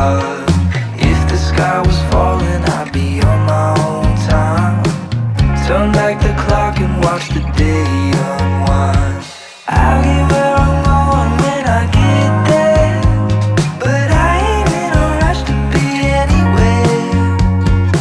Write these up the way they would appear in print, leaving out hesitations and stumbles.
up. If the sky was falling, I'd be on my own time. Turn back the clock and watch the day unwind. I'll get where I'm going when I get there, but I ain't in a rush to be anywhere.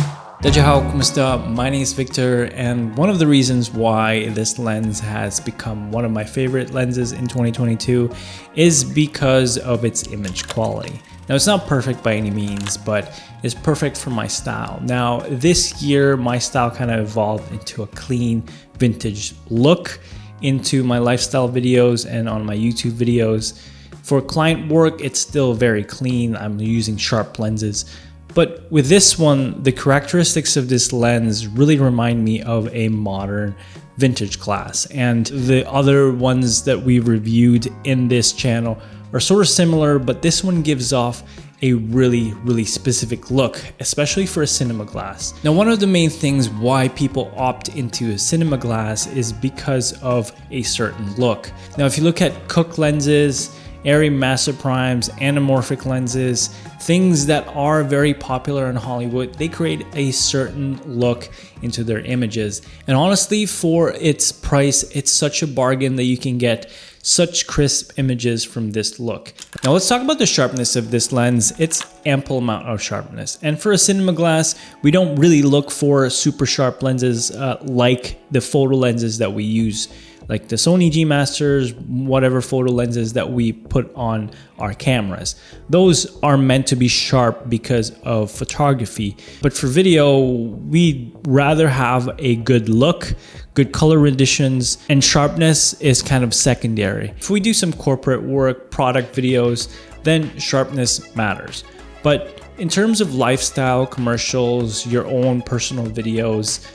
Dajaho, kumusta? My name is Victor, and one of the reasons why this lens has become one of my favorite lenses in 2022 is because of its image quality. Now, it's not perfect by any means, but it's perfect for my style. Now, this year, my style kind of evolved into a clean, vintage look into my lifestyle videos and on my YouTube videos. For client work, it's still very clean. I'm using sharp lenses. But with this one, the characteristics of this lens really remind me of a modern vintage glass. And the other ones that we reviewed in this channel are sort of similar, but this one gives off a really specific look, especially for a cinema glass. Now, one of the main things why people opt into a cinema glass is because of a certain look. Now, if you look at Cooke lenses, Arri Master Primes, anamorphic lenses, things that are very popular in Hollywood, they create a certain look into their images. And honestly, for its price, it's such a bargain that you can get such crisp images from this look. Now let's talk about the sharpness of this lens. It's ample amount of sharpness. And for a cinema glass, we don't really look for super sharp lenses like the photo lenses that we use, like the Sony G Masters, whatever photo lenses that we put on our cameras. Those are meant to be sharp because of photography. But for video, we'd rather have a good look, good color renditions, and sharpness is kind of secondary. If we do some corporate work, product videos, then sharpness matters. But in terms of lifestyle, commercials, your own personal videos,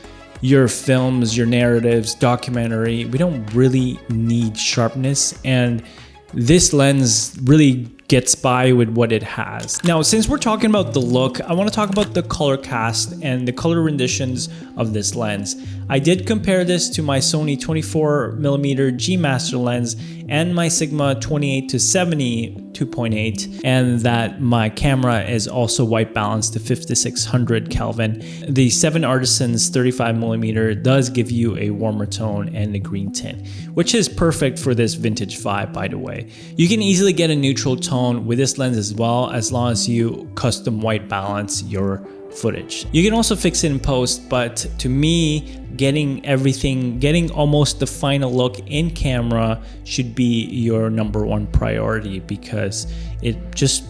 your films, your narratives, documentary, we don't really need sharpness, and this lens really gets by with what it has. Now, since we're talking about the look, I want to talk about the color cast and the color renditions of this lens. I did compare this to my Sony 24mm G Master lens and my Sigma 28-70 2.8, and that my camera is also white balanced to 5600 Kelvin. The 7Artisans 35mm does give you a warmer tone and a green tint, which is perfect for this vintage vibe, by the way. You can easily get a neutral tone with this lens as well, as long as you custom white balance your footage. You can also fix it in post, but to me, getting almost the final look in camera should be your #1 priority, because it just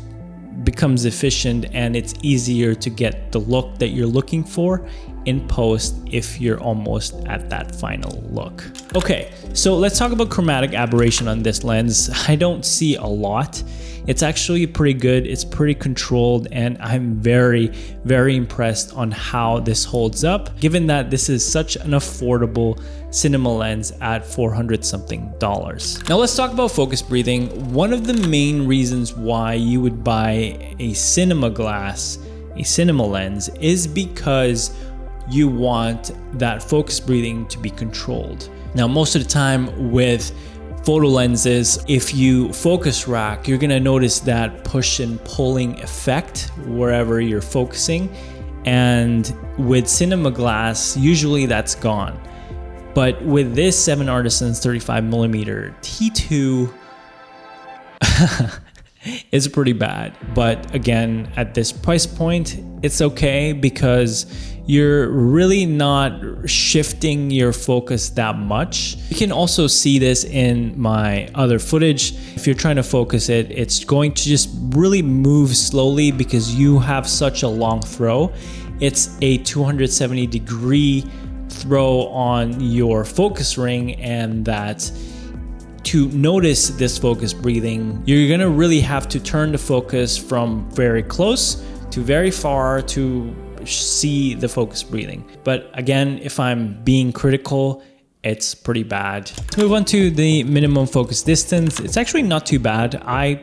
becomes efficient and it's easier to get the look that you're looking for in post if you're almost at that final look. Okay, so let's talk about chromatic aberration on this lens. I don't see a lot. It's actually pretty good, it's pretty controlled, and I'm very impressed on how this holds up, given that this is such an affordable cinema lens at $400 something. Now let's talk about focus breathing. One of the main reasons why you would buy a cinema glass, a cinema lens, is because you want that focus breathing to be controlled. Now, most of the time with photo lenses, if you focus rack, you're gonna notice that push and pulling effect wherever you're focusing. And with cinema glass, usually that's gone. But with this 7Artisans 35mm T2, it's pretty bad. But again, at this price point, it's okay because you're really not shifting your focus that much. You can also see this in my other footage. If you're trying to focus it, it's going to just really move slowly because you have such a long throw. It's a 270-degree throw on your focus ring, and that to notice this focus breathing, you're gonna really have to turn the focus from very close to very far to see the focus breathing. But again, if I'm being critical, it's pretty bad. Let's move on to the minimum focus distance. It's actually not too bad. I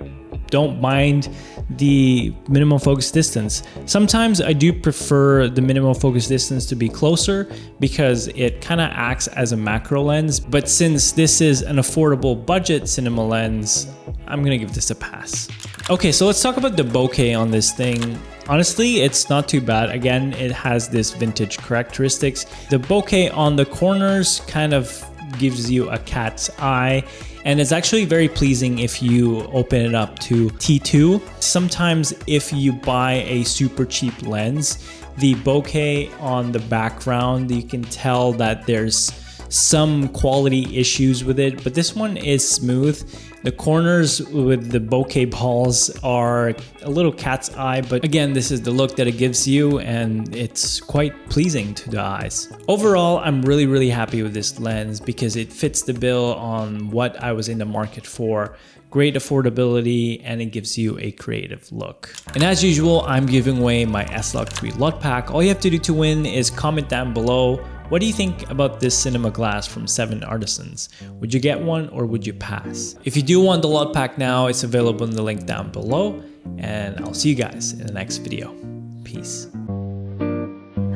don't mind the minimum focus distance. Sometimes I do prefer the minimum focus distance to be closer because it kind of acts as a macro lens. But since this is an affordable budget cinema lens, I'm gonna give this a pass. Okay, so let's talk about the bokeh on this thing. Honestly, it's not too bad. Again, it has this vintage characteristics. The bokeh on the corners kind of gives you a cat's eye, and it's actually very pleasing if you open it up to T2. Sometimes if you buy a super cheap lens, the bokeh on the background, you can tell that there's some quality issues with it, but this one is smooth. The corners with the bokeh balls are a little cat's eye, but again, this is the look that it gives you and it's quite pleasing to the eyes. Overall, I'm really happy with this lens because it fits the bill on what I was in the market for. Great affordability, and it gives you a creative look. And as usual, I'm giving away my S-Log3 LUT pack. All you have to do to win is comment down below, what do you think about this cinema glass from 7Artisans? Would you get one or would you pass? If you do want the LUT pack now, it's available in the link down below, and I'll see you guys in the next video. Peace.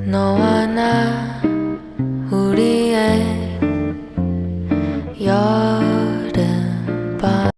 너와 나